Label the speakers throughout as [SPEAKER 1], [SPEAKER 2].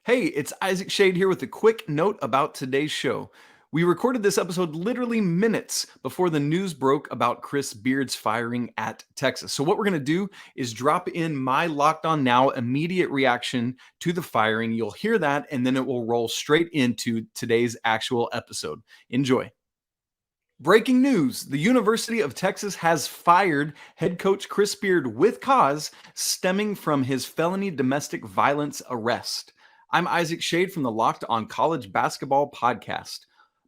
[SPEAKER 1] Hey, it's Isaac Shade here with a quick note about today's show. We recorded this episode literally minutes before the news broke about Chris Beard's firing at Texas. So, what we're going to do is drop in my Locked On Now immediate reaction to the firing. You'll hear that, and then it will roll straight into today's actual episode. Enjoy. Breaking news, the University of Texas has fired head coach Chris Beard with cause stemming from his felony domestic violence arrest. I'm Isaac Shade from the Locked On College Basketball podcast.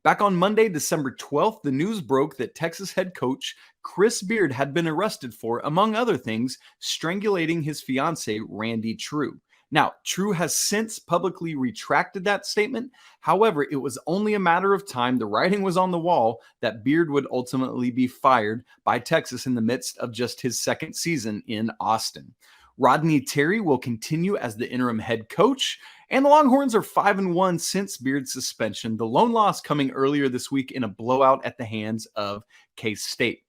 [SPEAKER 1] Back on Monday, December 12th, the news broke that Texas head coach Chris Beard had been arrested for, among other things, strangulating his fiancé, Randi Trew. Now, Trew has since publicly retracted that statement. However, it was only a matter of time. The writing was on the wall that Beard would ultimately be fired by Texas in the midst of just his second season in Austin. Rodney Terry will continue as the interim head coach, and the Longhorns are 5-1 since Beard's suspension, the lone loss coming earlier this week in a blowout at the hands of K-State.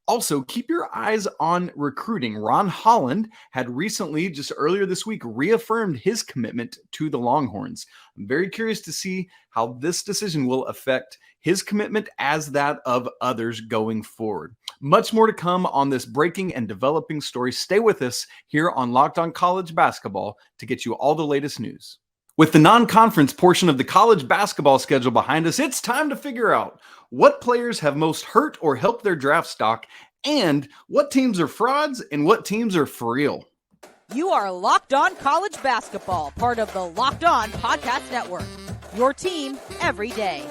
[SPEAKER 1] Also, keep your eyes on recruiting. Ron Holland had recently, just earlier this week, reaffirmed his commitment to the Longhorns. I'm very curious to see how this decision will affect his commitment as that of others going forward. Much more to come on this breaking and developing story. Stay with us here on Locked On College Basketball to get you all the latest news. With the non-conference portion of the college basketball schedule behind us, it's time to figure out what players have most hurt or helped their draft stock, and what teams are frauds and what teams are for real.
[SPEAKER 2] You are Locked On College Basketball, part of the Locked On Podcast Network. Your team every day.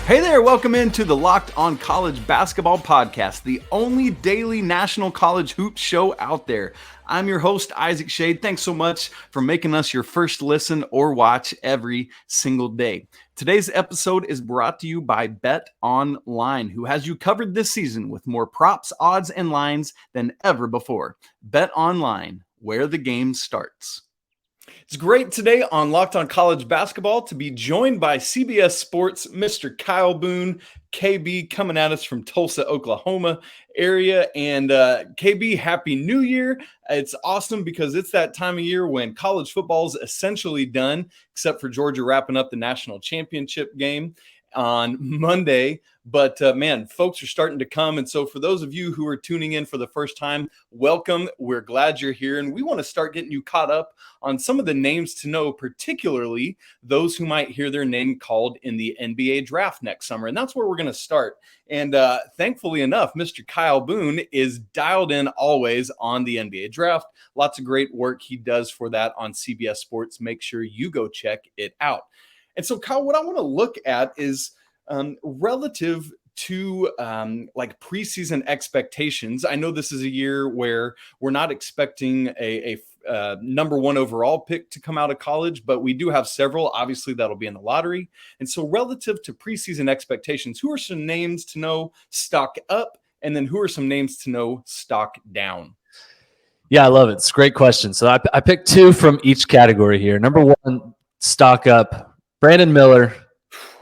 [SPEAKER 1] Hey there, welcome into the Locked On College Basketball Podcast, the only daily national college hoops show out there. I'm your host, Isaac Shade. Thanks so much for making us your first listen or watch every single day. Today's episode is brought to you by Bet Online, who has you covered this season with more props, odds, and lines than ever before. Bet Online, where the game starts. It's great today on Locked On College Basketball to be joined by CBS Sports, Mr. Kyle Boone, KB, coming at us from Tulsa, Oklahoma area. And KB, Happy New Year. It's awesome because it's that time of year when college football is essentially done, except for Georgia wrapping up the national championship game on Monday. But man, folks are starting to come. And so for those of you who are tuning in for the first time, welcome. We're glad you're here. And we want to start getting you caught up on some of the names to know, particularly those who might hear their name called in the NBA draft next summer. And that's where we're going to start. And thankfully enough, Mr. Kyle Boone is dialed in always on the NBA draft. Lots of great work he does for that on CBS Sports. Make sure you go check it out. And so, Kyle, what I want to look at is relative to like preseason expectations. I know this is a year where we're not expecting a number one overall pick to come out of college, but we do have several. Obviously, that'll be in the lottery. And so relative to preseason expectations, who are some names to know stock up? And then who are some names to know stock down?
[SPEAKER 3] Yeah, I love it. It's a great question. So I picked two from each category here. Number one, stock up, Brandon Miller,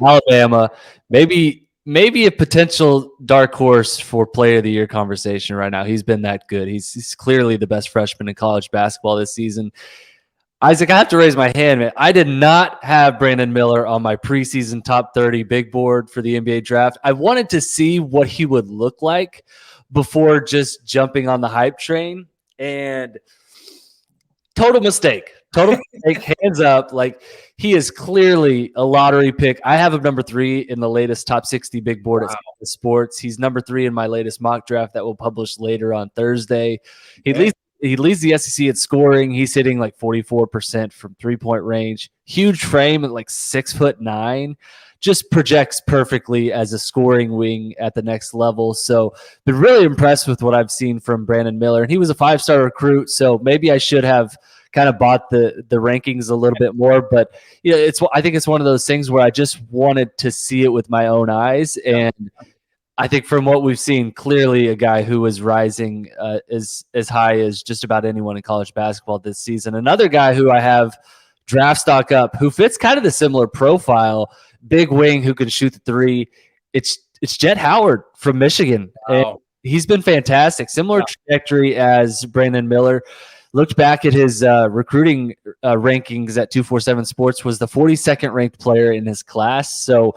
[SPEAKER 3] Alabama, maybe a potential dark horse for player of the year conversation right now. He's been that good. He's clearly the best freshman in college basketball this season. Isaac, I have to raise my hand, man. I did not have Brandon Miller on my preseason top 30 big board for the NBA draft. I wanted to see what he would look like before just jumping on the hype train, and total mistake. Total mistake, hands up. Like, he is clearly a lottery pick. I have him number 3 in the latest top 60 big board at CBS Sports. He's number 3 in my latest mock draft that will publish later on Thursday. He leads the SEC at scoring. He's hitting like 44% from 3-point range. Huge frame at like 6'9". Just projects perfectly as a scoring wing at the next level. So been really impressed with what I've seen from Brandon Miller. And he was a 5-star recruit, so maybe I should have kind of bought the rankings a little bit more. But you know, I think it's one of those things where I just wanted to see it with my own eyes. And I think from what we've seen, clearly a guy who is rising as high as just about anyone in college basketball this season. Another guy who I have draft stock up, who fits kind of the similar profile, big wing who can shoot the three. It's Jett Howard from Michigan.
[SPEAKER 1] Wow.
[SPEAKER 3] He's been fantastic. Similar trajectory as Brandon Miller. looked back at his recruiting rankings at 247 Sports, was the 42nd ranked player in his class. So,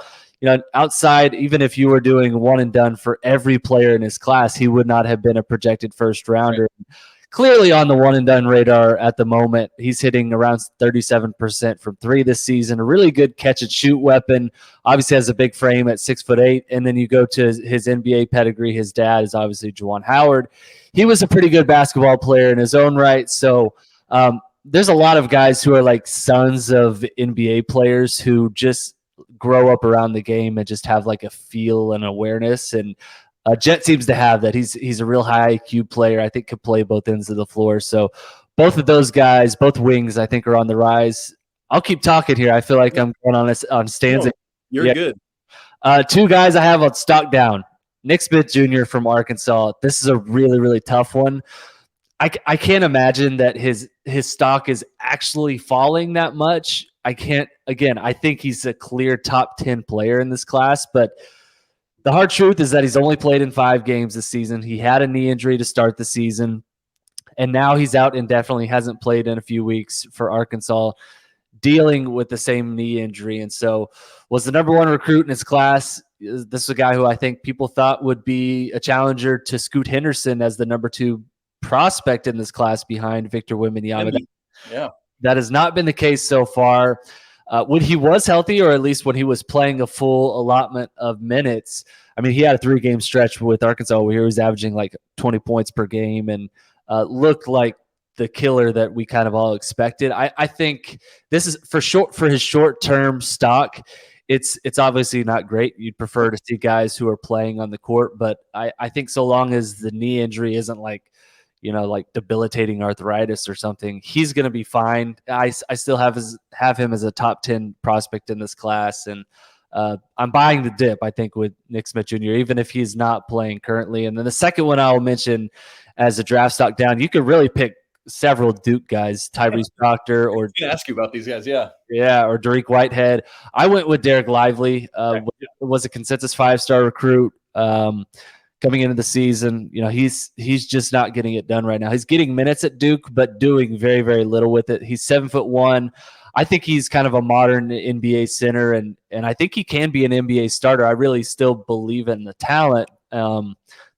[SPEAKER 3] outside, even if you were doing one and done for every player in his class, he would not have been a projected first rounder. Right. Clearly on the one and done radar at the moment. He's hitting around 37% from three this season. A really good catch and shoot weapon. Obviously has a big frame at 6'8". And then you go to his NBA pedigree. His dad is obviously Juwan Howard. He was a pretty good basketball player in his own right. So there's a lot of guys who are like sons of NBA players who just grow up around the game and just have like a feel and awareness. And Jett seems to have that. He's a real high IQ player. I think could play both ends of the floor. So both of those guys, both wings, I think are on the rise. I'll keep talking here. I feel like I'm going on stands.
[SPEAKER 1] No, you're good.
[SPEAKER 3] Two guys I have on stock down. Nick Smith Jr. from Arkansas. This is a really, really tough one. I can't imagine that his stock is actually falling that much. I think he's a clear top 10 player in this class, but the hard truth is that he's only played in 5 games this season. He had a knee injury to start the season, and now he's out indefinitely, hasn't played in a few weeks for Arkansas, dealing with the same knee injury. And so was the number 1 recruit in his class. This is a guy who I think people thought would be a challenger to Scoot Henderson as the number 2 prospect in this class behind Victor Wembanyama.
[SPEAKER 1] Yeah.
[SPEAKER 3] That has not been the case so far. When he was healthy, or at least when he was playing a full allotment of minutes, I mean, he had a 3-game stretch with Arkansas where he was averaging like 20 points per game and looked like the killer that we kind of all expected. I think this is for his short-term stock. It's obviously not great. You'd prefer to see guys who are playing on the court, but I think so long as the knee injury isn't like debilitating arthritis or something, he's going to be fine. I still have him as a top 10 prospect in this class. And I'm buying the dip, I think, with Nick Smith Jr., even if he's not playing currently. And then the second one I'll mention as a draft stock down, you could really pick several Duke guys, Tyrese Proctor, or I
[SPEAKER 1] was going to ask you about these guys. Yeah,
[SPEAKER 3] or Dereck Whitehead. I went with Dereck Lively, was a consensus 5-star recruit. Coming into the season, he's just not getting it done right now. He's getting minutes at Duke, but doing very, very little with it. He's 7'1". I think he's kind of a modern NBA center, and I think he can be an NBA starter. I really still believe in the talent.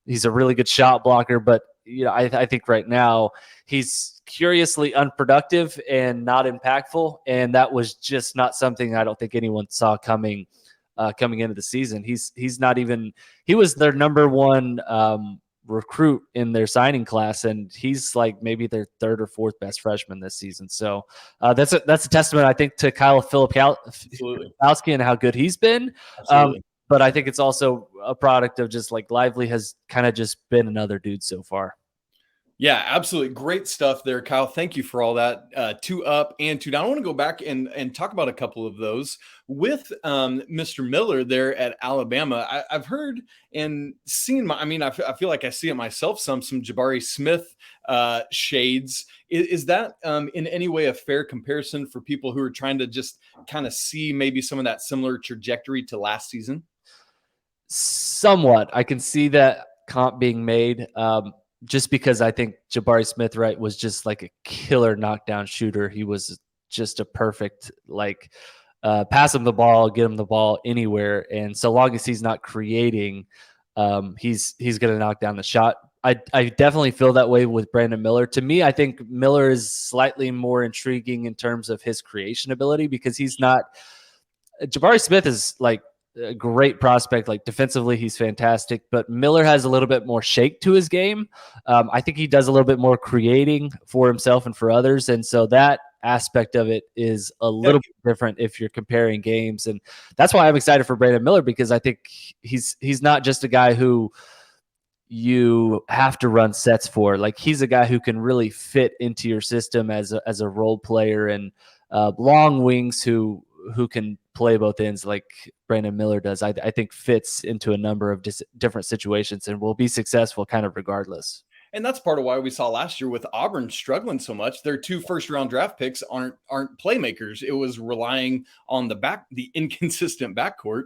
[SPEAKER 3] He's a really good shot blocker, but I think right now he's curiously unproductive and not impactful, and that was just not something I don't think anyone saw coming into the season. He was their number 1 recruit in their signing class, and he's like maybe their 3rd or 4th best freshman this season. So that's a testament, I think, to Kyle Filipowski and how good he's been. But I think it's also a product of just like Lively has kind of just been another dude so far.
[SPEAKER 1] Yeah, absolutely. Great stuff there, Kyle. Thank you for all that. 2 up and 2 down. I want to go back and talk about a couple of those with Mr. Miller there at Alabama. I've heard and seen I feel like I see it myself, some Jabari Smith shades. Is that in any way a fair comparison for people who are trying to just kind of see maybe some of that similar trajectory to last season?
[SPEAKER 3] Somewhat. I can see that comp being made. Just because I think Jabari Smith, was just like a killer knockdown shooter. He was just a perfect, pass him the ball, get him the ball anywhere. And so long as he's not creating, he's going to knock down the shot. I definitely feel that way with Brandon Miller. To me, I think Miller is slightly more intriguing in terms of his creation ability because he's not – Jabari Smith is a great prospect. Defensively, he's fantastic, but Miller has a little bit more shake to his game. I think he does a little bit more creating for himself and for others. And so that aspect of it is a little bit different if you're comparing games. And that's why I'm excited for Brandon Miller, because I think he's not just a guy who you have to run sets for. He's a guy who can really fit into your system as a role player, and long wings who can play both ends like Brandon Miller does, I think fits into a number of different situations and will be successful kind of regardless.
[SPEAKER 1] And that's part of why we saw last year with Auburn struggling so much. Their 2 first-round draft picks aren't playmakers. It was relying on the inconsistent backcourt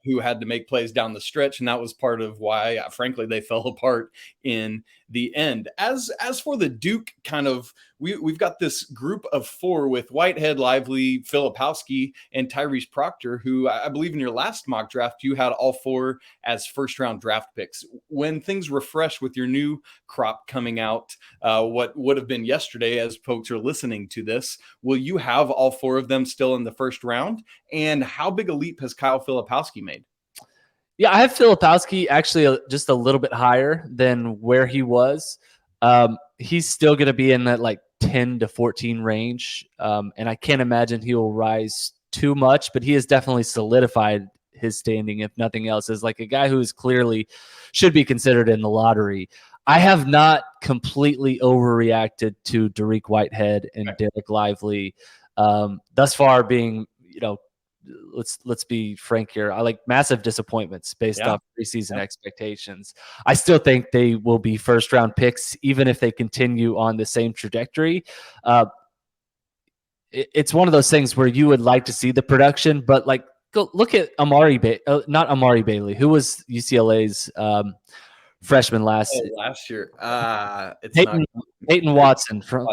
[SPEAKER 1] who had to make plays down the stretch, and that was part of why, frankly, they fell apart in the end. As for the Duke kind of, we've got this group of 4 with Whitehead, Lively, Filipowski, and Tyrese Proctor, who I believe in your last mock draft, you had all 4 as first-round draft picks. When things refresh with your new crop coming out, what would have been yesterday as folks are listening to this, will you have all 4 of them still in the first round? And how big a leap has Kyle Filipowski made?
[SPEAKER 3] Yeah, I have Filipowski actually just a little bit higher than where he was. He's still going to be in that like 10 to 14 range. And I can't imagine he will rise too much, but he has definitely solidified his standing, if nothing else, as like a guy who is clearly should be considered in the lottery. I have not completely overreacted to Dereck Whitehead and Dereck Lively thus far being, let's be frank here. I like massive disappointments based off preseason expectations. I still think they will be first round picks, even if they continue on the same trajectory. It's one of those things where you would like to see the production, but like go look at not Amari Bailey, who was UCLA's freshman last
[SPEAKER 1] year. It's
[SPEAKER 3] Peyton Watson from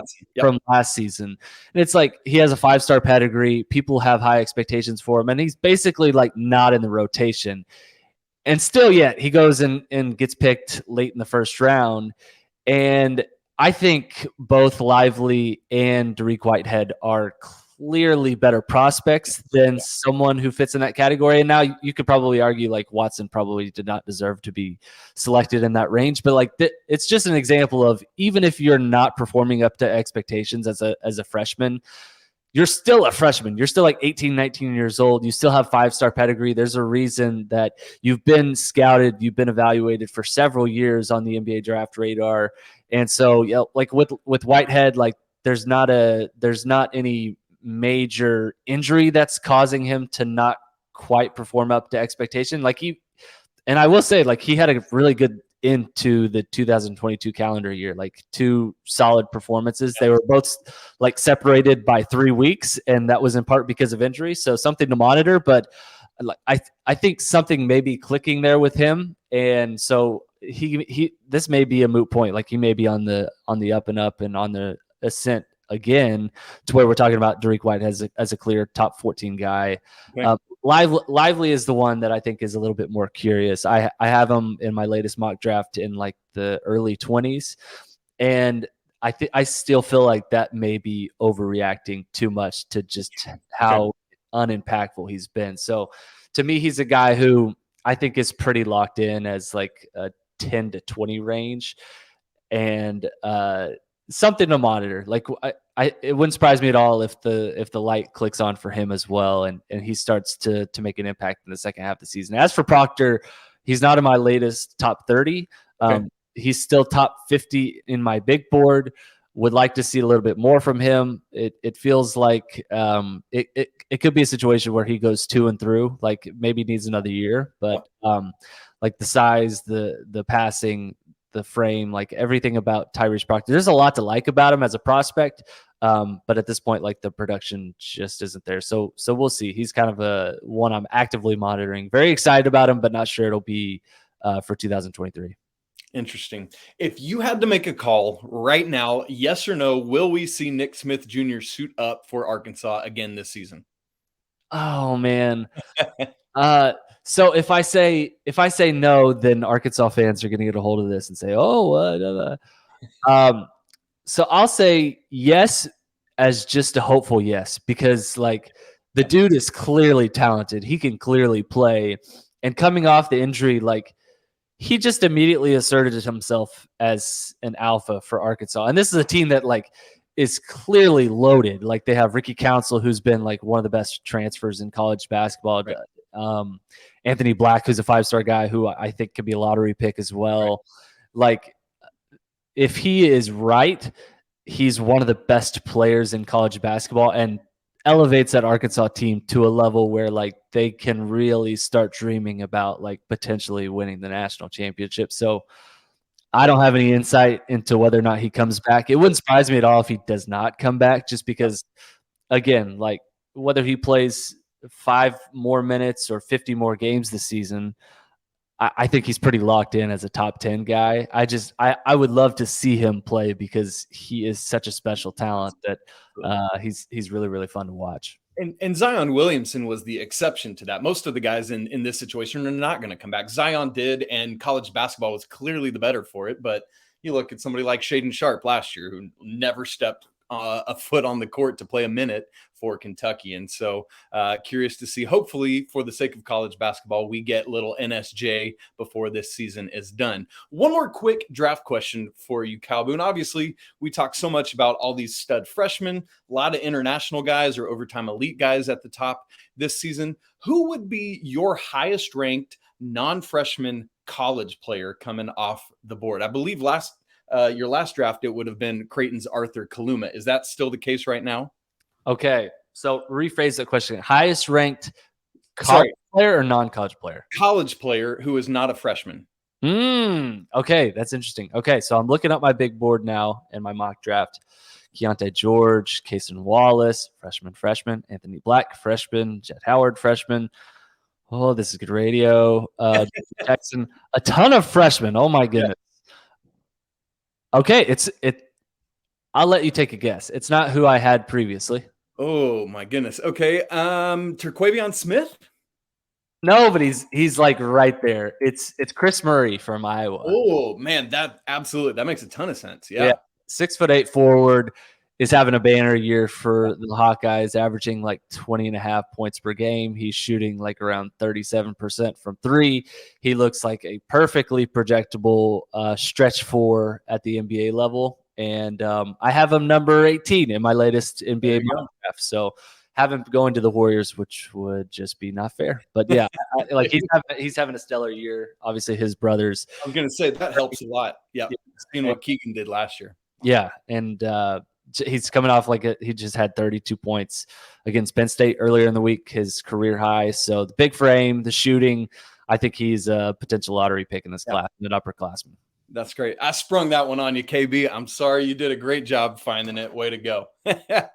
[SPEAKER 3] last season. And it's like he has a 5-star pedigree. People have high expectations for him, and he's basically like not in the rotation. And still yet he goes and gets picked late in the first round. And I think both Lively and Dereck Whitehead are clearly better prospects than someone who fits in that category. And now you could probably argue like Watson probably did not deserve to be selected in that range, but like it's just an example of, even if you're not performing up to expectations as a freshman, you're still a freshman. You're still like 18, 19 years old. You still have 5-star pedigree. There's a reason that you've been scouted, you've been evaluated for several years on the NBA draft radar. And so, like with Whitehead, like there's not any major injury that's causing him to not quite perform up to expectation. And I will say, like, he had a really good into the 2022 calendar year, like 2 solid performances. They were both like separated by 3 weeks, and that was in part because of injury. So something to monitor, but I think something may be clicking there with him. And so this may be a moot point. Like he may be on the up and up and on the ascent again, to where we're talking about Dereck White as a clear top 14 guy. Okay. Lively is the one that I think is a little bit more curious. I have him in my latest mock draft in like the early 20s, and I still feel like that may be overreacting too much to just how unimpactful he's been. So to me, he's a guy who I think is pretty locked in as like a 10 to 20 range, and something to monitor. Like it wouldn't surprise me at all if the light clicks on for him as well, and he starts to make an impact in the second half of the season. As for Proctor, he's not in my latest top 30. He's still top 50 in my big board. Would like to see a little bit more from him. It feels like it could be a situation where he goes 2 and through, like maybe needs another year, but like the size, the passing, the frame, like everything about Tyrese Proctor. There's a lot to like about him as a prospect, but at this point, like the production just isn't there. So we'll see. He's kind of a one I'm actively monitoring. Very excited about him, but not sure it'll be for 2023.
[SPEAKER 1] Interesting. If you had to make a call right now, yes or no, will we see Nick Smith Jr. suit up for Arkansas again this season?
[SPEAKER 3] Oh man. So if I say no, then Arkansas fans are going to get a hold of this and say, "Oh, so I'll say yes as just a hopeful yes, because like the dude is clearly talented. He can clearly play, and coming off the injury, like he just immediately asserted himself as an alpha for Arkansas. And this is a team that like is clearly loaded. Like they have Ricky Council, who's been like one of the best transfers in college basketball. Right. Anthony Black, who's a 5-star guy who I think could be a lottery pick as well. Right. Like if he is right, he's one of the best players in college basketball and elevates that Arkansas team to a level where like they can really start dreaming about like potentially winning the national championship. So I don't have any insight into whether or not he comes back. It wouldn't surprise me at all if he does not come back, just because, again, like whether he plays 5 more minutes or 50 more games this season, I think he's pretty locked in as a top 10 guy. I would love to see him play because he is such a special talent that he's really, really fun to watch.
[SPEAKER 1] And Zion Williamson was the exception to that. Most of the guys in this situation are not going to come back. Zion did, and college basketball was clearly the better for it. But you look at somebody like Shaedon Sharpe last year, who never stepped a foot on the court to play a minute for Kentucky. And so curious to see, hopefully for the sake of college basketball, we get little NSJ before this season is done. One more quick draft question for you, Kyle Boone. Obviously, we talk so much about all these stud freshmen, a lot of international guys or overtime elite guys at the top this season. Who would be your highest ranked non-freshman college player coming off the board? I believe your last draft, it would have been Creighton's Arthur Kaluma. Is that still the case right now?
[SPEAKER 3] Okay, so rephrase that question. Highest ranked college player or non-college player?
[SPEAKER 1] College player who is not a freshman.
[SPEAKER 3] Okay, that's interesting. Okay, so I'm looking up my big board now in my mock draft. Keontae George, Cason Wallace, freshman. Anthony Black, freshman. Jett Howard, freshman. Oh, this is good radio. Texan, a ton of freshmen. Oh my goodness. Yeah. Okay, I'll let you take a guess. It's not who I had previously.
[SPEAKER 1] Oh my goodness. Okay. Terquavion Smith?
[SPEAKER 3] No, but he's like right there. It's Chris Murray from Iowa.
[SPEAKER 1] Oh man, that makes a ton of sense. Yeah.
[SPEAKER 3] 6'8" forward, is having a banner year for the Hawkeyes, averaging like 20.5 points per game. He's shooting like around 37% from three. He looks like a perfectly projectable stretch four at the NBA level. And I have him number 18 in my latest NBA mock draft. So have him going to the Warriors, which would just be not fair. But yeah, he's having a stellar year. Obviously, his brothers.
[SPEAKER 1] I was going to say that helps a lot. Yeah, seeing what Keegan did last year.
[SPEAKER 3] Yeah, and he's coming off he just had 32 points against Penn State earlier in the week, his career high. So the big frame, the shooting, I think he's a potential lottery pick in this class, an upperclassman.
[SPEAKER 1] That's great. I sprung that one on you, KB. I'm sorry. You did a great job finding it. Way to go.
[SPEAKER 3] Got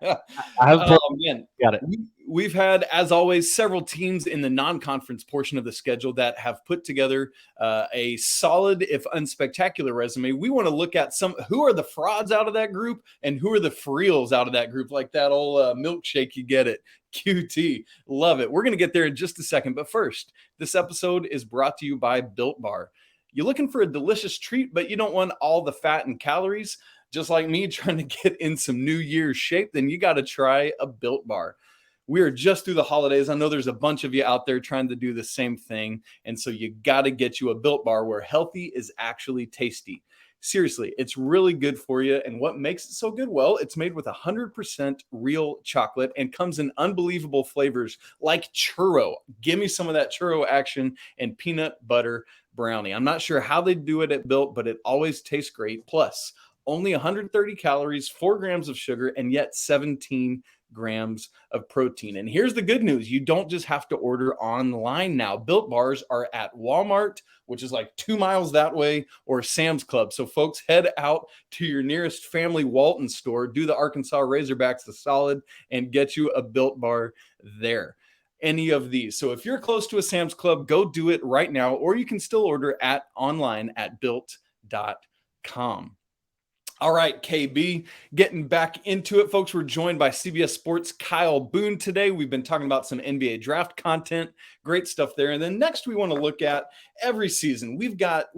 [SPEAKER 3] it.
[SPEAKER 1] We've had, as always, several teams in the non-conference portion of the schedule that have put together a solid, if unspectacular, resume. We want to look at who are the frauds out of that group and who are the for reals out of that group, like that old milkshake you get at QT. Love it. We're going to get there in just a second. But first, this episode is brought to you by Built Bar. You're looking for a delicious treat, but you don't want all the fat and calories, just like me trying to get in some New Year's shape, then you got to try a Built Bar. We are just through the holidays. I know there's a bunch of you out there trying to do the same thing, and so you got to get you a Built Bar where healthy is actually tasty. Seriously, it's really good for you, and what makes it so good? Well, it's made with 100% real chocolate and comes in unbelievable flavors like churro. Give me some of that churro action and peanut butter brownie. I'm not sure how they do it at Built, but it always tastes great. Plus, only 130 calories, 4 grams of sugar, and yet 17 grams of protein. And here's the good news. You don't just have to order online now. Built Bars are at Walmart, which is like 2 miles that way, or Sam's Club. So folks, head out to your nearest Family Walton store, do the Arkansas Razorbacks the solid, and get you a Built Bar there. Any of these. So if you're close to a Sam's Club, go do it right now, or you can still order online at built.com. All right, KB, getting back into it, folks. We're joined by CBS Sports Kyle Boone today. We've been talking about some NBA draft content, great stuff there. And then next, we want to look at every season. We've got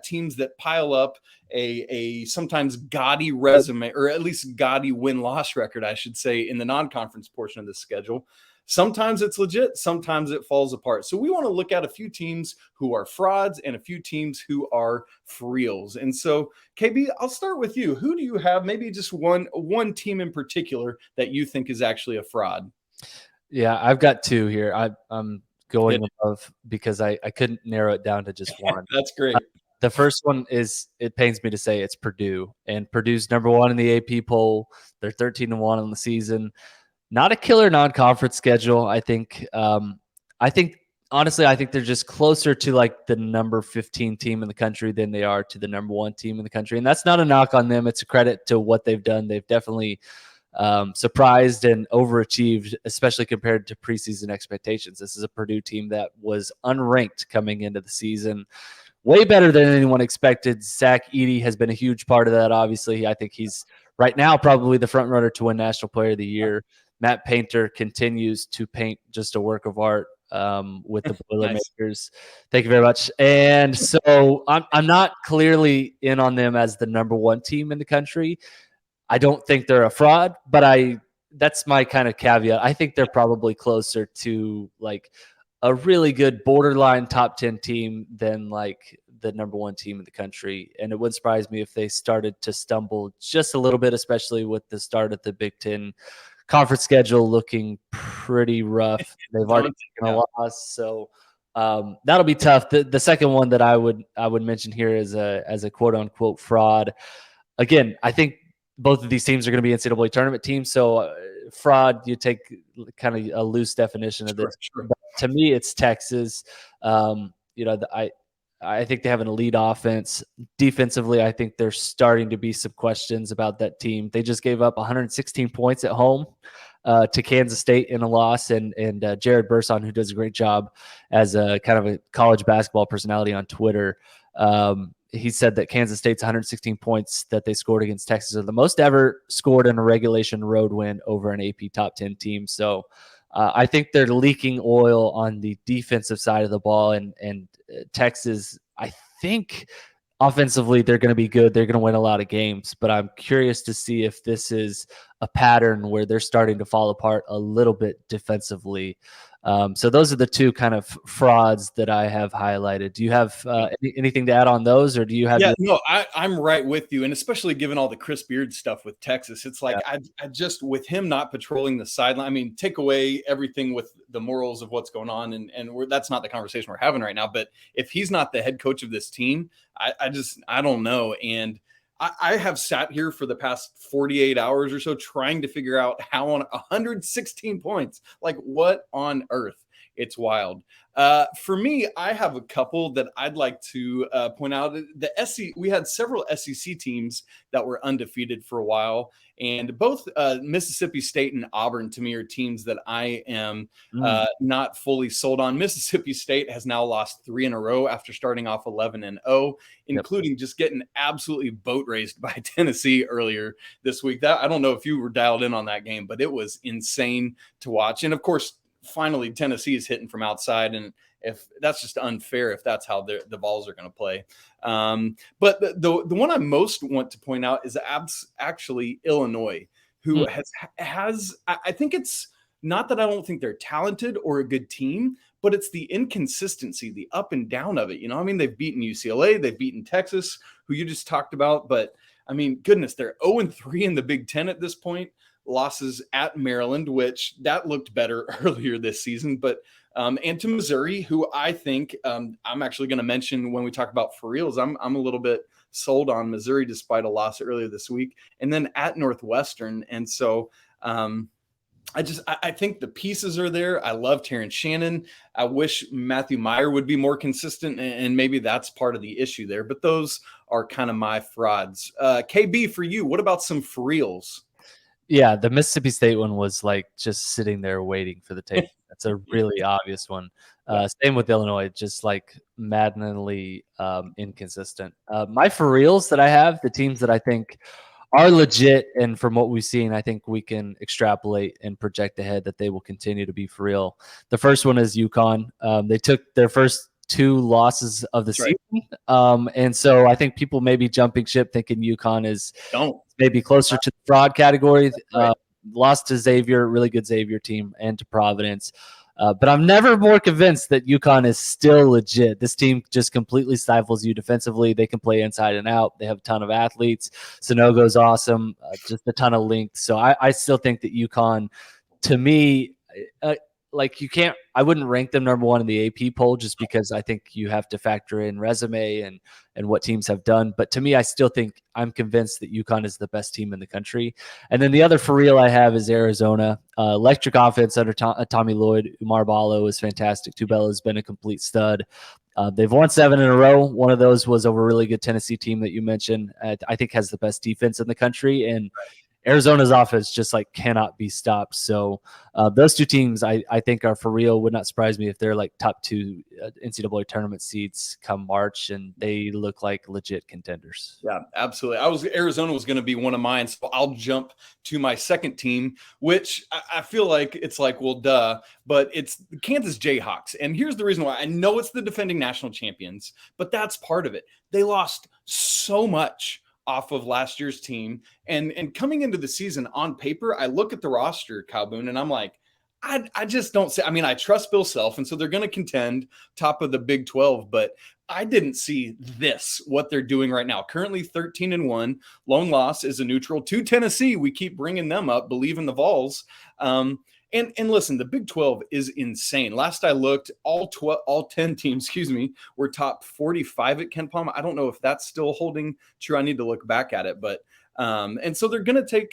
[SPEAKER 1] teams that pile up a sometimes gaudy resume, or at least gaudy win-loss record, I should say, in the non-conference portion of the schedule. Sometimes it's legit, sometimes it falls apart. So we want to look at a few teams who are frauds and a few teams who are for reals. And so, KB, I'll start with you. Who do you have, maybe just one team in particular that you think is actually a fraud?
[SPEAKER 3] Yeah, I've got two here. I'm going above because I couldn't narrow it down to just one.
[SPEAKER 1] That's great.
[SPEAKER 3] The first one is, it pains me to say, it's Purdue. And Purdue's number one in the AP poll. They're 13-1 on the season. Not a killer non-conference schedule. I think honestly, they're just closer to like the number 15 team in the country than they are to the number 1 team in the country. And that's not a knock on them. It's a credit to what they've done. They've definitely surprised and overachieved, especially compared to preseason expectations. This is a Purdue team that was unranked coming into the season. Way better than anyone expected. Zach Edey has been a huge part of that, obviously. I think he's right now probably the front runner to win National Player of the Year. Matt Painter continues to paint just a work of art with the Boilermakers. Nice. Thank you very much. And so I'm not clearly in on them as the number one team in the country. I don't think they're a fraud, but that's my kind of caveat. I think they're probably closer to like a really good borderline top 10 team than like the number one team in the country. And it wouldn't surprise me if they started to stumble just a little bit, especially with the start of the Big Ten conference schedule looking pretty rough. They've already taken a loss. So that'll be tough. The second one that I would mention here is as a quote unquote fraud. Again, I think both of these teams are going to be NCAA tournament teams. So fraud, you take kind of a loose definition of this. Sure. But to me, it's Texas. I think they have an elite offense. Defensively, I think there's starting to be some questions about that team. They just gave up 116 points at home to Kansas State in a loss, and Jared Burson, who does a great job as a kind of a college basketball personality on Twitter, he said that Kansas State's 116 points that they scored against Texas are the most ever scored in a regulation road win over an AP top 10 team. So I think they're leaking oil on the defensive side of the ball, and Texas, I think offensively they're going to be good. They're going to win a lot of games, but I'm curious to see if this is a pattern where they're starting to fall apart a little bit defensively. So those are the two kind of frauds that I have highlighted. Do you have anything to add on those, or do you have?
[SPEAKER 1] Yeah, no, I'm right with you. And especially given all the Chris Beard stuff with Texas, it's like, I just, with him not patrolling the sideline, I mean, take away everything with the morals of what's going on. And that's not the conversation we're having right now. But if he's not the head coach of this team, I don't know. And I have sat here for the past 48 hours or so trying to figure out how on 116 points, like what on earth? It's wild. For me, I have a couple that I'd like to point out. We had several SEC teams that were undefeated for a while, and both Mississippi State and Auburn to me are teams that I am not fully sold on. Mississippi State has now lost 3 in a row after starting off 11-0, including just getting absolutely boat raced by Tennessee earlier this week. That I don't know if you were dialed in on that game, but it was insane to watch. And of course, finally Tennessee is hitting from outside, and if that's just unfair if that's how the balls are going to play. But the one I most want to point out is actually Illinois, who has I think it's not that I don't think they're talented or a good team, but it's the inconsistency, the up and down of it. You know, I mean, they've beaten UCLA, they've beaten Texas, who you just talked about, but I mean, goodness, they're 0-3 in the Big Ten at this point. Losses at Maryland, which that looked better earlier this season, but and to Missouri, who I think I'm actually going to mention when we talk about for reals. I'm a little bit sold on Missouri despite a loss earlier this week, and then at Northwestern. And so I think the pieces are there. I love Terrence Shannon. I wish Matthew Meyer would be more consistent, and maybe that's part of the issue there. But those are kind of my frauds. KB, for you, what about some for reals?
[SPEAKER 3] Yeah, the Mississippi State one was like just sitting there waiting for the tape. That's a really obvious one. Same with Illinois, just like maddeningly inconsistent. My for reals that I have, the teams that I think are legit, and from what we've seen, I think we can extrapolate and project ahead that they will continue to be for real. The first one is UConn. They took their first 2 losses of the season. And so I think people may be jumping ship thinking UConn is maybe closer to the fraud category. Lost to Xavier, really good Xavier team, and to Providence. But I'm never more convinced that UConn is still legit. This team just completely stifles you defensively. They can play inside and out. They have a ton of athletes. Sanogo's awesome, just a ton of length. So I still think that UConn, to me, I wouldn't rank them number 1 in the AP poll just because I think you have to factor in resume and what teams have done. But to me, I still think I'm convinced that UConn is the best team in the country. And then the other for real I have is Arizona. Electric offense under Tommy Lloyd. Umar Ballo is fantastic. Tubella has been a complete stud. They've won 7 in a row. One of those was over a really good Tennessee team that you mentioned. I think has the best defense in the country. And Arizona's offense just like cannot be stopped. So those two teams I think are for real. Would not surprise me if they're like top 2 NCAA tournament seeds come March, and they look like legit contenders.
[SPEAKER 1] Yeah, absolutely. Arizona was going to be one of mine, so I'll jump to my second team, which I feel like it's like, well, duh, but it's the Kansas Jayhawks. And here's the reason why. I know it's the defending national champions, but that's part of it. They lost so much off of last year's team. And coming into the season on paper, I look at the roster, Kyle Boone, and I'm like, I just don't see. I mean, I trust Bill Self, and so they're going to contend top of the Big 12, but I didn't see what they're doing right now. Currently 13-1. Lone loss is a neutral to Tennessee. We keep bringing them up. Believe in the Vols. And listen, the Big 12 is insane. Last I looked, all 10 teams, were top 45 at Ken Palm. I don't know if that's still holding true. I need to look back at it, but and so they're going to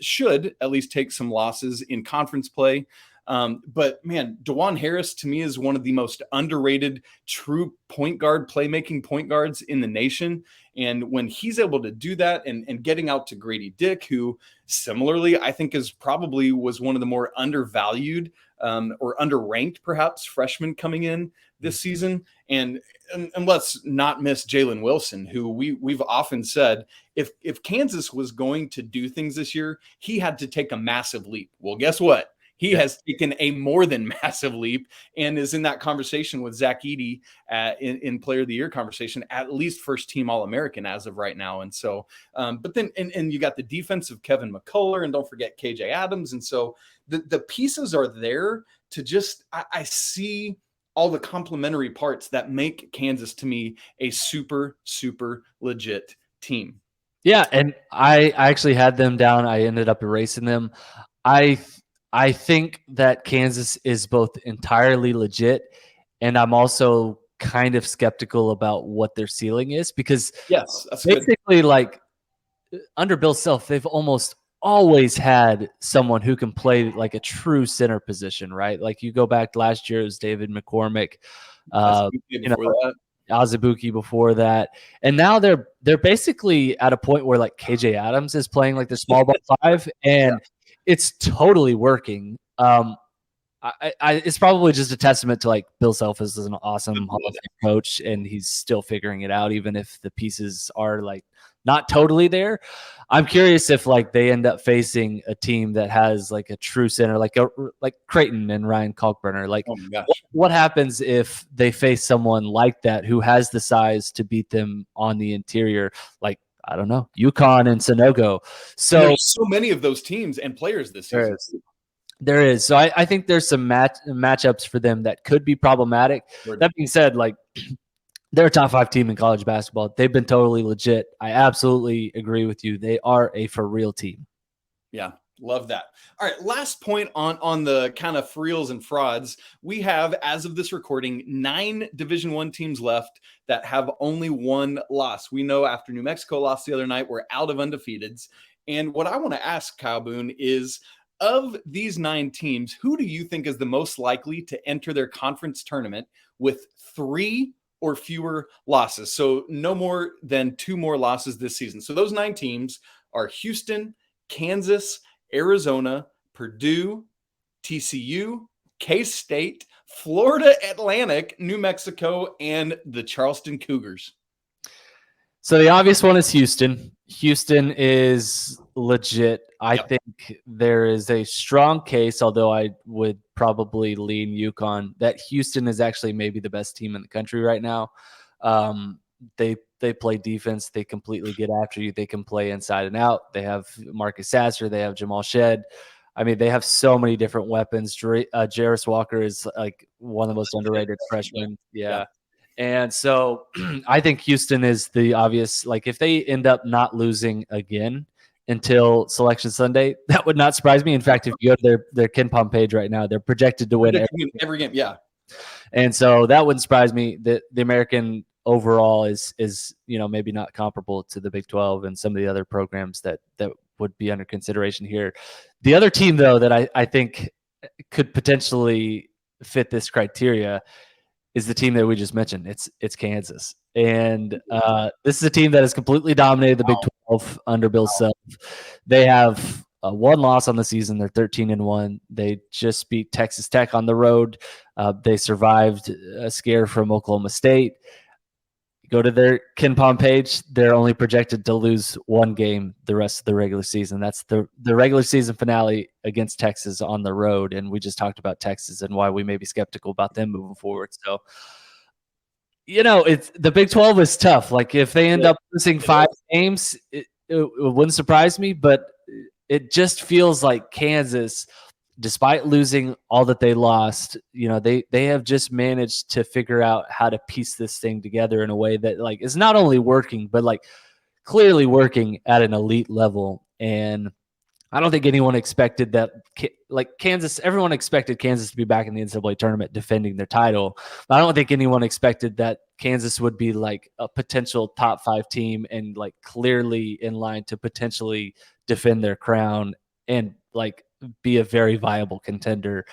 [SPEAKER 1] should at least take some losses in conference play. But man, DeJuan Harris to me is one of the most underrated true playmaking point guards in the nation. And when he's able to do that and getting out to Grady Dick, who similarly, I think was one of the more undervalued or underranked perhaps freshmen coming in this season. And let's not miss Jalen Wilson, who we've often said, if Kansas was going to do things this year, he had to take a massive leap. Well, guess what? He has taken a more than massive leap and is in that conversation with Zach Edey in Player of the Year conversation, at least first team All-American as of right now. And so, but then, and you got the defense of Kevin McCullough, and don't forget KJ Adams. And so the pieces are there to just, I see all the complementary parts that make Kansas to me a super, super legit team.
[SPEAKER 3] Yeah. And I actually had them down. I ended up erasing them. I think that Kansas is both entirely legit, and I'm also kind of skeptical about what their ceiling is, because
[SPEAKER 1] yes, that's
[SPEAKER 3] basically
[SPEAKER 1] good.
[SPEAKER 3] Like under Bill Self, they've almost always had someone who can play like a true center position, right? Like you go back to last year, it was David McCormick, Azubuike before that, and now they're basically at a point where like KJ Adams is playing like the small ball 5, and it's totally working. It's probably just a testament to like Bill Self is an awesome Hall of Fame coach, and he's still figuring it out, even if the pieces are like not totally there. I'm curious if like they end up facing a team that has like a true center, like Creighton and Ryan Kalkbrenner. Like, what happens if they face someone like that who has the size to beat them on the interior? Like, I don't know, UConn and Sonogo. So
[SPEAKER 1] there's so many of those teams and players this season.
[SPEAKER 3] There is. So I think there's some matchups for them that could be problematic. That being said, like they're a top 5 team in college basketball. They've been totally legit. I absolutely agree with you. They are a for real team.
[SPEAKER 1] Yeah. Love that. All right. Last point on the kind of for reals and frauds. We have, as of this recording, 9 Division I teams left that have only one loss. We know after New Mexico lost the other night, we're out of undefeateds. And what I want to ask Kyle Boone is, of these 9 teams, who do you think is the most likely to enter their conference tournament with 3 or fewer losses? So no more than 2 more losses this season. So those 9 teams are Houston, Kansas, Arizona, Purdue, TCU, K-State, Florida Atlantic, New Mexico, and the Charleston Cougars.
[SPEAKER 3] So the obvious one is Houston. Houston is legit. I think there is a strong case, although I would probably lean UConn, that Houston is actually maybe the best team in the country right now. They play defense. They completely get after you. They can play inside and out. They have Marcus Sasser. They have Jamal Shedd. I mean, they have so many different weapons. Jarris Walker is like one of the most underrated freshmen. Yeah. And so I think Houston is the obvious, like if they end up not losing again until Selection Sunday, that would not surprise me. In fact, if you go to their KenPom page right now, they're projected to win
[SPEAKER 1] every game. Yeah.
[SPEAKER 3] And so that wouldn't surprise me. That the American overall is maybe not comparable to the Big 12 and some of the other programs that would be under consideration here. The other team, though, that I think could potentially fit this criteria is the team that we just mentioned. It's Kansas. And this is a team that has completely dominated the Big Self, under Bill Self. They have one loss on the season. They're 13-1. They just beat Texas Tech on the road. They survived a scare from Oklahoma State. Go to their KenPom page. They're only projected to lose one game the rest of the regular season. That's the regular season finale against Texas on the road. And we just talked about Texas and why we may be skeptical about them moving forward. So, it's the Big 12 is tough. Like if they end up losing 5 games, it wouldn't surprise me, but it just feels like Kansas, despite losing all that they lost, they have just managed to figure out how to piece this thing together in a way that like is not only working, but like clearly working at an elite level. And I don't think anyone expected that, like Kansas, everyone expected Kansas to be back in the NCAA tournament defending their title. But I don't think anyone expected that Kansas would be like a potential top 5 team and like clearly in line to potentially defend their crown and like be a very viable contender.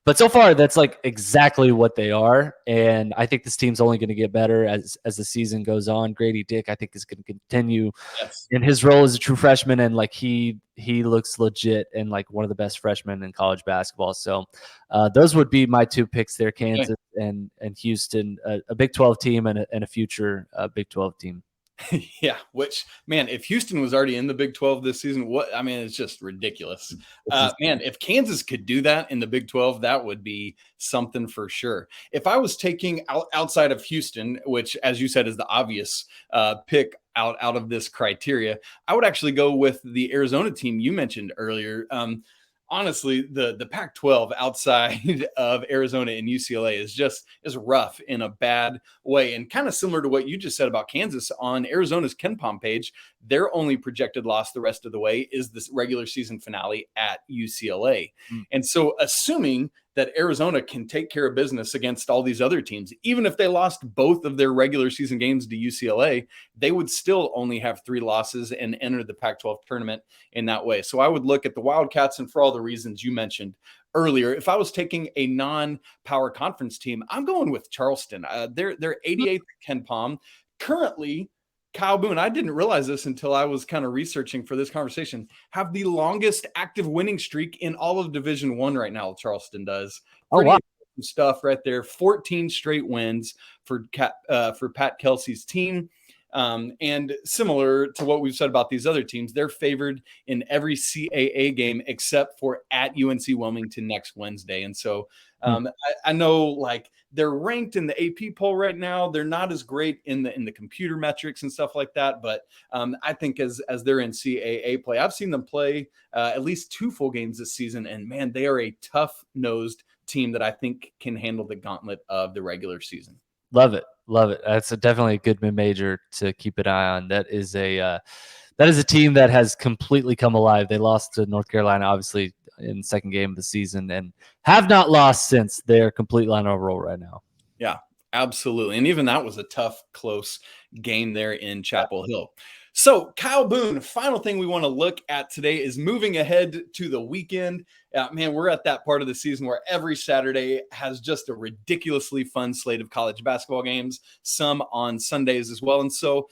[SPEAKER 3] But so far, that's like exactly what they are. And I think this team's only going to get better as the season goes on. Grady Dick, I think, is going to continue in his role as a true freshman. And like he looks legit and like one of the best freshmen in college basketball. So those would be my 2 picks there, Kansas and Houston, a Big 12 team and a future Big 12 team.
[SPEAKER 1] Yeah, which, man, if Houston was already in the Big 12 this season, it's just ridiculous. Man, if Kansas could do that in the Big 12, that would be something for sure. If I was taking outside of Houston, which, as you said, is the obvious pick out of this criteria, I would actually go with the Arizona team you mentioned earlier. Honestly, the Pac-12 outside of Arizona and UCLA is rough in a bad way, and kind of similar to what you just said about Kansas. On Arizona's KenPom page, their only projected loss the rest of the way is this regular season finale at UCLA. And so assuming that Arizona can take care of business against all these other teams, even if they lost both of their regular season games to UCLA, they would still only have 3 losses and enter the Pac-12 tournament in that way. So I would look at the Wildcats, and for all the reasons you mentioned earlier, if I was taking a non-power conference team, I'm going with Charleston. They're 88th KenPom. Currently, Kyle Boone, I didn't realize this until I was kind of researching for this conversation, have the longest active winning streak in all of Division I right now. Charleston does. Pretty interesting stuff right there. 14 straight wins for Pat Kelsey's team. And similar to what we've said about these other teams, they're favored in every CAA game except for at UNC Wilmington next Wednesday. And so I know like they're ranked in the AP poll right now. They're not as great in the computer metrics and stuff like that. But I think as they're in CAA play, I've seen them play at least 2 full games this season. And man, they are a tough-nosed team that I think can handle the gauntlet of the regular season.
[SPEAKER 3] Love it. That's definitely a good mid-major to keep an eye on. That is a team that has completely come alive. They lost to North Carolina, obviously, in the second game of the season, and have not lost since. They're completely on a roll right now.
[SPEAKER 1] Yeah, absolutely. And even that was a tough, close game there in Chapel Hill. So, Kyle Boone, final thing we want to look at today is moving ahead to the weekend. Man, we're at that part of the season where every Saturday has just a ridiculously fun slate of college basketball games, some on Sundays as well. And so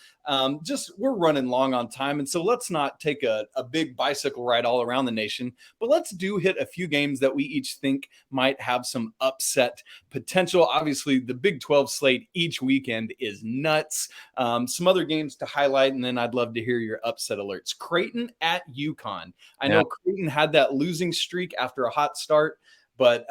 [SPEAKER 1] we're running long on time. And so let's not take a big bicycle ride all around the nation, but let's hit a few games that we each think might have some upset potential. Obviously, the Big 12 slate each weekend is nuts. Some other games to highlight, and then I'd love to hear your upset alerts. Creighton at UConn. I know Creighton had that losing streak after a hot start, but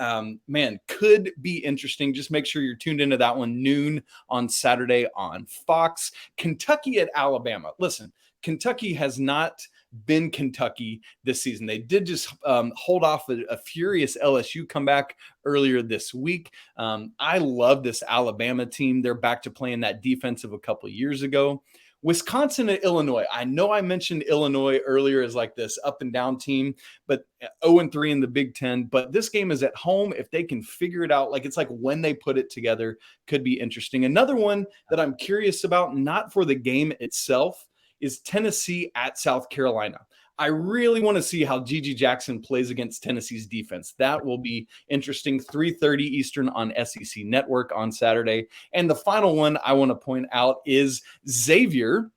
[SPEAKER 1] man, could be interesting. Just make sure you're tuned into that one, noon on Saturday on Fox. Kentucky at Alabama. Listen, Kentucky has not been Kentucky this season. They did just hold off a furious LSU comeback earlier this week. I love this Alabama team. They're back to playing that defense of a couple of years ago. Wisconsin and Illinois. I know I mentioned Illinois earlier as like this up and down team, but 0-3 in the Big Ten. But this game is at home. If they can figure it out, like it's like when they put it together, could be interesting. Another one that I'm curious about, not for the game itself, is Tennessee at South Carolina. I really want to see how Gigi Jackson plays against Tennessee's defense. That will be interesting. 3:30 Eastern on SEC Network on Saturday. And the final one I want to point out is Xavier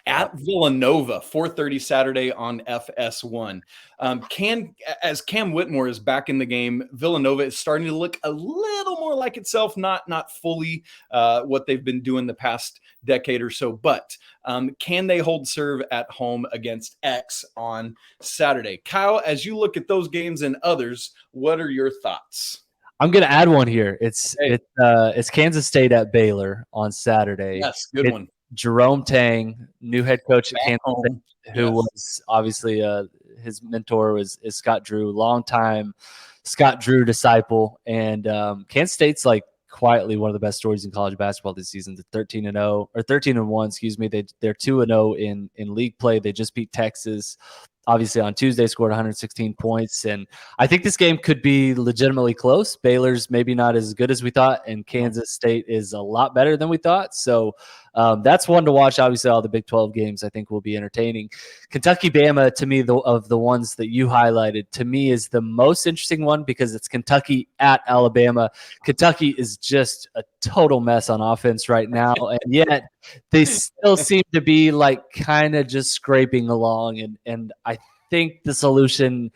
[SPEAKER 1] at Villanova, 4:30 Saturday on FS1. As Cam Whitmore is back in the game, Villanova is starting to look a little more like itself, not fully what they've been doing the past decade or so, but can they hold serve at home against X on Saturday? Kyle, as you look at those games and others, what are your thoughts?
[SPEAKER 3] I'm going to add one here. It's Kansas State at Baylor on Saturday.
[SPEAKER 1] Yes, good one.
[SPEAKER 3] Jerome Tang, new head coach at
[SPEAKER 1] Back
[SPEAKER 3] Kansas
[SPEAKER 1] home.
[SPEAKER 3] State, who was obviously his mentor is Scott Drew, longtime Scott Drew disciple, and Kansas State's like quietly one of the best stories in college basketball this season. They're 13-0 or 13-1, excuse me. They're 2-0 in league play. They just beat Texas. Obviously on Tuesday scored 116 points, and I think this game could be legitimately close. Baylor's maybe not as good as we thought, and Kansas State is a lot better than we thought. So that's one to watch. Obviously, all the Big 12 games I think will be entertaining. Kentucky, Bama, to me, of the ones that you highlighted, to me is the most interesting one because it's Kentucky at Alabama. Kentucky is just a total mess on offense right now, and yet they still seem to be like kind of just scraping along. And I think the solution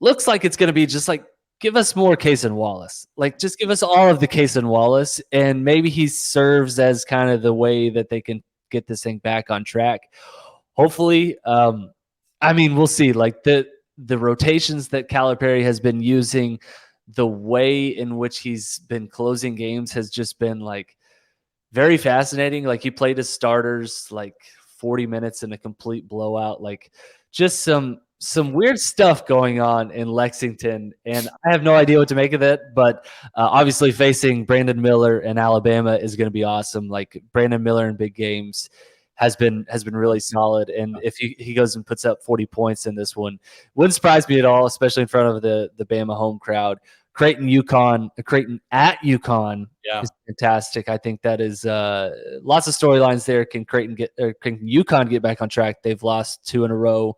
[SPEAKER 3] looks like it's going to be just like, give us more Case and Wallace. Like, just give us all of the Case and Wallace, and maybe he serves as kind of the way that they can get this thing back on track. Hopefully, I mean, we'll see. Like the rotations that Calipari has been using, the way in which he's been closing games has just been like very fascinating. Like he played his starters like 40 minutes in a complete blowout. Like just some weird stuff going on in Lexington, and I have no idea what to make of it. But obviously, facing Brandon Miller and Alabama is going to be awesome. Like Brandon Miller in big games has been really solid, and if he goes and puts up 40 points in this one, wouldn't surprise me at all, especially in front of the Bama home crowd. Creighton at UConn is fantastic. I think that is lots of storylines there. Can UConn get back on track? They've lost 2 in a row.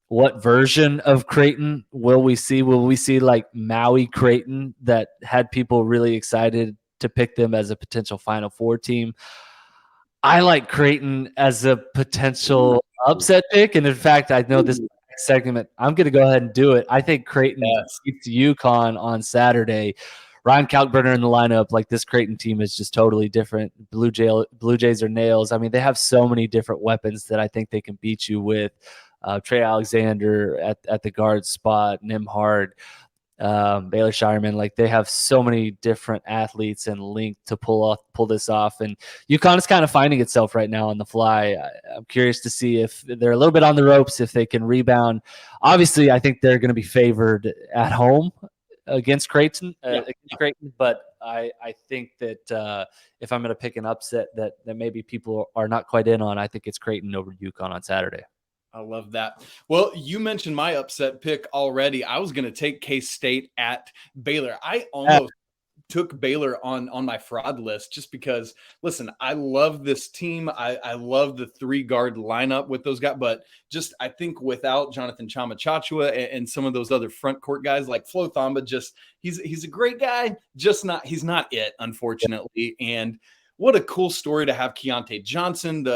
[SPEAKER 3] What version of Creighton will we see? Will we see like Maui Creighton that had people really excited to pick them as a potential Final Four team? I like Creighton as a potential upset pick. And in fact, I know this next segment, I'm going to go ahead and do it. I think Creighton beats UConn on Saturday. Ryan Kalkbrenner in the lineup, like this Creighton team is just totally different. Blue Jays are nails. I mean, they have so many different weapons that I think they can beat you with. Trey Alexander at the guard spot, Nimhard, Baylor Shireman, like they have so many different athletes and length to pull this off. And UConn is kind of finding itself right now on the fly. I'm curious to see if they're a little bit on the ropes, if they can rebound. Obviously, I think they're going to be favored at home against Creighton, but I think that if I'm going to pick an upset that maybe people are not quite in on, I think it's Creighton over UConn on Saturday.
[SPEAKER 1] I love that. Well, you mentioned my upset pick already. I was going to take K-State at Baylor. I almost took Baylor on my fraud list just because, listen, I love this team. I love the 3-guard lineup with those guys, but just I think without Jonathan Chama-Chachua and some of those other front court guys like Flo Thamba, just he's a great guy, he's not it, unfortunately. And what a cool story to have Keontae Johnson.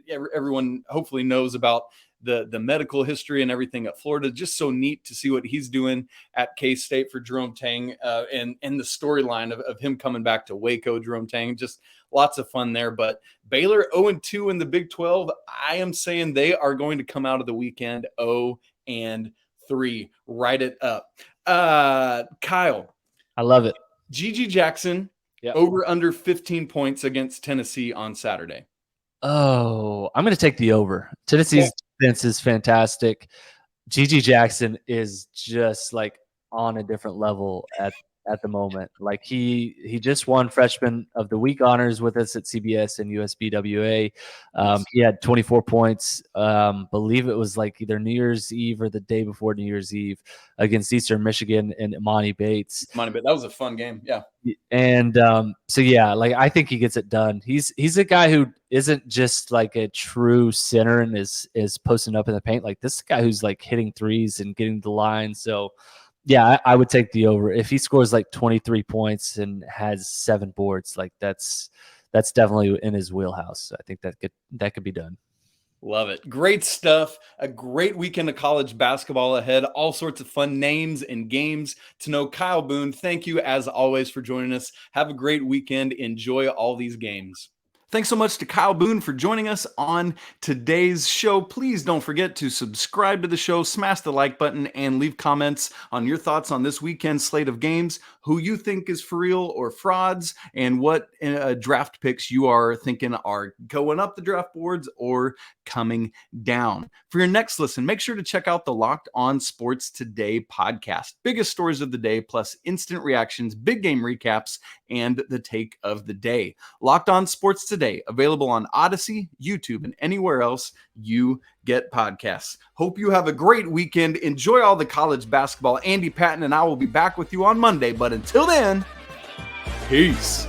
[SPEAKER 1] Everyone hopefully knows about the medical history and everything at Florida. Just so neat to see what he's doing at K-State for Jerome Tang, and the storyline of him coming back to Waco, Jerome Tang. Just lots of fun there. But Baylor 0-2 in the Big 12. I am saying they are going to come out of the weekend 0-3. Write it up. Kyle.
[SPEAKER 3] I love it.
[SPEAKER 1] Gigi Jackson. Yep. Over under 15 points against Tennessee on Saturday.
[SPEAKER 3] Oh, I'm going to take the over. Tennessee's defense is fantastic. Gigi Jackson is just like on a different level at the moment. Like he just won Freshman of the Week honors with us at CBS and USBWA. He had 24 points. Believe it was like either New Year's Eve or the day before New Year's Eve against Eastern Michigan and Imani Bates.
[SPEAKER 1] That was a fun game. Yeah.
[SPEAKER 3] And so yeah, like I think he gets it done. He's a guy who isn't just like a true center and is posting up in the paint. Like this guy who's like hitting threes and getting the line. So yeah, I would take the over. If he scores like 23 points and has 7 boards, like that's definitely in his wheelhouse. I think that could be done.
[SPEAKER 1] Love it. Great stuff. A great weekend of college basketball ahead. All sorts of fun names and games to know. Kyle Boone, thank you as always for joining us. Have a great weekend. Enjoy all these games. Thanks so much to Kyle Boone for joining us on today's show. Please don't forget to subscribe to the show, smash the like button, and leave comments on your thoughts on this weekend's slate of games, who you think is for real or frauds, and what draft picks you are thinking are going up the draft boards or coming down. For your next listen, make sure to check out the Locked On Sports Today podcast. Biggest stories of the day, plus instant reactions, big game recaps, and the take of the day. Locked On Sports Today, available on Odyssey, YouTube, and anywhere else you get podcasts. Hope you have a great weekend. Enjoy all the college basketball. Andy Patton and I will be back with you on Monday. But until then, peace.